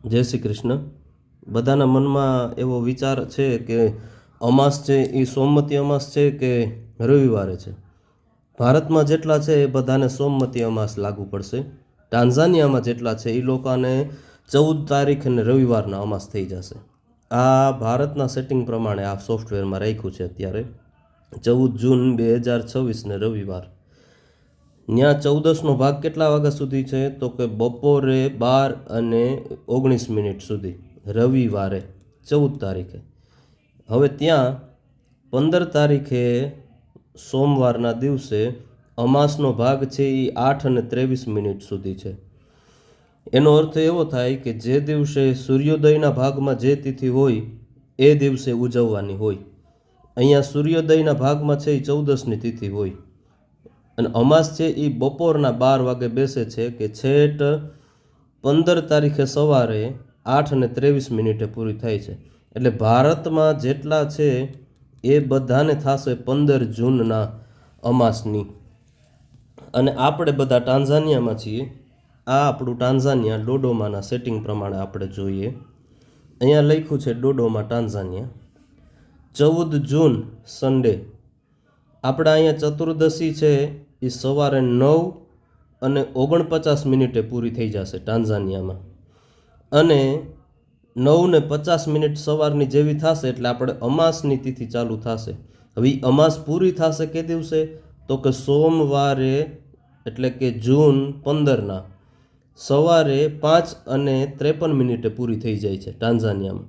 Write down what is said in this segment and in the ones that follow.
જય શ્રી કૃષ્ણ. બધાના મનમાં એવો વિચાર છે કે અમાસ છે એ સોમવતી અમાસ છે કે રવિવારે છે. ભારતમાં જેટલા છે એ બધાને સોમવતી અમાસ લાગુ પડશે. ટાન્ઝાનિયામાં જેટલા છે એ લોકોને 14 તારીખ અને રવિવારના અમાસ થઈ જશે. આ ભારતના સેટિંગ પ્રમાણે આ સોફ્ટવેરમાં રાખ્યું છે. અત્યારે 14 જૂન 2026 રવિવાર. ત્યાં 14નો ભાગ કેટલા વાગ્યા સુધી છે? તો કે બપોરે 12:19 સુધી રવિવારે 14 તારીખે. હવે ત્યાં 15 તારીખે સોમવારના દિવસે અમાસનો ભાગ છે એ 8:23 સુધી છે. એનો અર્થ એવો થાય કે જે દિવસે સૂર્યોદયના ભાગમાં જે તિથિ હોય એ દિવસે ઉજવવાની હોય. અહીંયા સૂર્યોદયના ભાગમાં છે એ 14ની તિથિ હોય અને અમાસ છે એ બપોરના 12 વાગે બેસે છે કે છેટ 15 તારીખે સવારે 8:23 પૂરી થાય છે. એટલે ભારતમાં જેટલા છે એ બધાને થશે 15 જૂનના અમાસની. અને આપણે બધા ટાન્ઝાનિયામાં છીએ. આ આપણું ટાન્ઝાનિયા ડોડોમાના સેટિંગ પ્રમાણે આપણે જોઈએ. અહીંયા લખ્યું છે ડોડોમા ટાન્ઝાનિયા. 14 જૂન સન્ડે. આપણે અહીંયા ચતુર્દશી છે એ સવારે 9:49 પૂરી થઈ જશે ટાન્ઝાનિયામાં. અને 9:50 સવારની જેવી થશે એટલે આપણે અમાસની તિથિ ચાલુ થશે. હવે અમાસ પૂરી થશે કે દિવસે? તો કે સોમવારે, એટલે કે જૂન 15ના સવારે 5:53 પૂરી થઈ જાય છે ટાન્ઝાનિયામાં.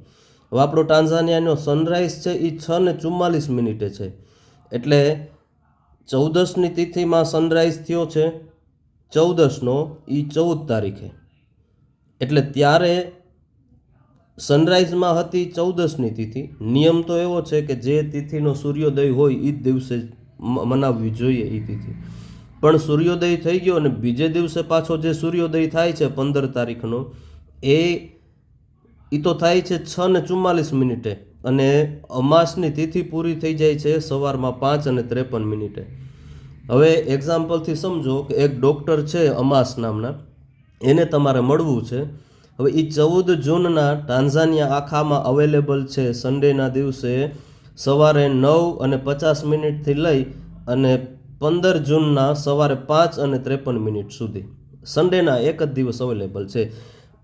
હવે આપણો ટાન્ઝાનિયાનો સનરાઈઝ છે એ 6:44 છે. એટલે 14ની તિથિમાં સનરાઈઝ થયો છે 14નો એ 14 તારીખે. એટલે ત્યારે સનરાઈઝમાં હતી 14ની તિથિ. નિયમ તો એવો છે કે જે તિથિનો સૂર્યોદય હોય એ જ દિવસે મનાવવી જોઈએ એ તિથિ. પણ સૂર્યોદય થઈ ગયો અને બીજે દિવસે પાછો જે સૂર્યોદય થાય છે 15 તારીખનો એ તો થાય છે 6:44 અને અમાસની તિથિ પૂરી થઈ જાય છે સવારમાં 5:53. હવે એક્ઝામ્પલથી સમજો કે એક ડૉક્ટર છે અમાસ નામના, એને તમારે મળવું છે. હવે એ 14 જૂનના ટાન્ઝાનિયા આખામાં અવેલેબલ છે. સન્ડેના દિવસે સવારે 9:50 લઈ અને 15 જૂનના સવારે 5:53 સુધી સન્ડેના એક જ દિવસ અવેલેબલ છે.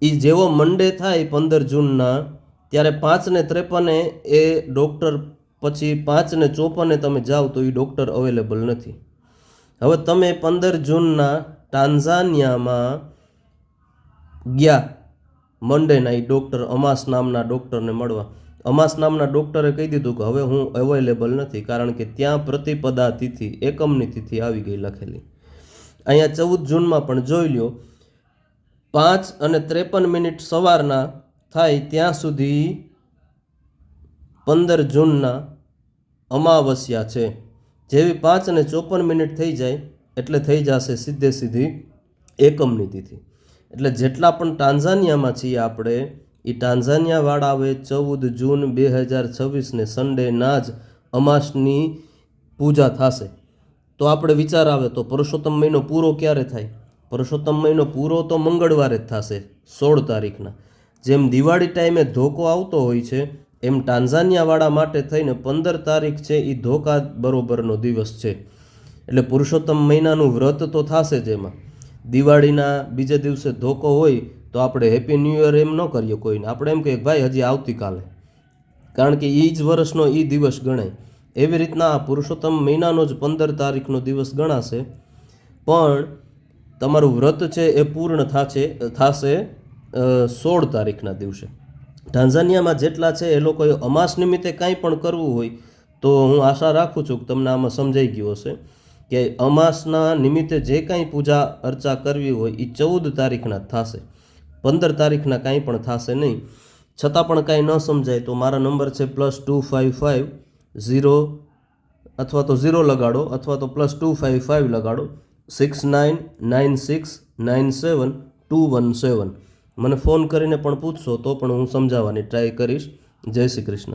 એ જેવો મંડે થાય 15 જૂનના ત્યારે 5:53 એ ડૉક્ટર, પછી 5:54 તમે જાઓ તો એ ડૉક્ટર અવેલેબલ નથી. હવે તમે 15 જૂનના ટાન્ઝાનિયામાં ગયા મંડેના એ ડૉક્ટર અમાસ નામના ડૉક્ટરને મળવા. અમાસ નામના ડૉક્ટરે કહી દીધું કે હવે હું અવેલેબલ નથી, કારણ કે ત્યાં પ્રતિપદા તિથિ, એકમની તિથિ આવી ગઈ લખેલી. અહીંયા 14 જૂનમાં પણ જોઈ લ્યો 5:53 સવારના થાય ત્યાં સુધી 15 જૂનના અમાવસ્યા છે. જેવી 5:54 થઈ જાય એટલે થઈ જશે સીધી એકમની તિથિ. એટલે જેટલા પણ ટાન્ઝાનિયામાં છીએ આપણે, એ ટાન્ઝાનિયાવાળા હવે 14 જૂન 2026 સન્ડેના જ અમાસની પૂજા થશે. તો આપણે વિચાર આવે તો પુરુષોત્તમ મહિનો પૂરો ક્યારે થાય? પુરુષોત્તમ મહિનો પૂરો તો મંગળવારે જ થશે 16 તારીખના. જેમ દિવાળી ટાઈમે ધોકો આવતો હોય છે એમ ટાન્ઝાનિયાવાળા માટે થઈને 15 તારીખ છે એ ધોકા બરોબરનો દિવસ છે. એટલે પુરુષોત્તમ મહિનાનું વ્રત તો થશે જ. એમાં દિવાળીના બીજે દિવસે ધોકો હોય તો આપણે હેપી ન્યૂ યર એમ ન કરીએ કોઈને. આપણે એમ કહીએ ભાઈ હજી આવતીકાલે, કારણ કે એ જ વર્ષનો એ દિવસ ગણાય. એવી રીતના આ પુરુષોત્તમ મહિનાનો જ 15 તારીખનો દિવસ ગણાશે. પણ તમારું વ્રત છે એ પૂર્ણ થશે 16 તારીખના દિવસે. ટાન્ઝાનિયામાં જેટલા છે એ લોકોએ અમાસ નિમિત્તે કાંઈ પણ કરવું હોય તો હું આશા રાખું છું કે તમને આમાં સમજાઈ ગયું હશે કે અમાસના નિમિત્તે જે કાંઈ પૂજા અર્ચા કરવી હોય એ 14 તારીખના જ થશે. 15 તારીખના કાંઈ પણ થશે નહીં. છતાં પણ કાંઈ ન સમજાય તો મારા નંબર છે +255 0 અથવા તો 0 લગાડો અથવા તો +255 લગાડો 699697 મને ફોન કરીને પણ પૂછશો તો પણ હું સમજાવવાની ટ્રાય કરીશ. જય શ્રી કૃષ્ણ.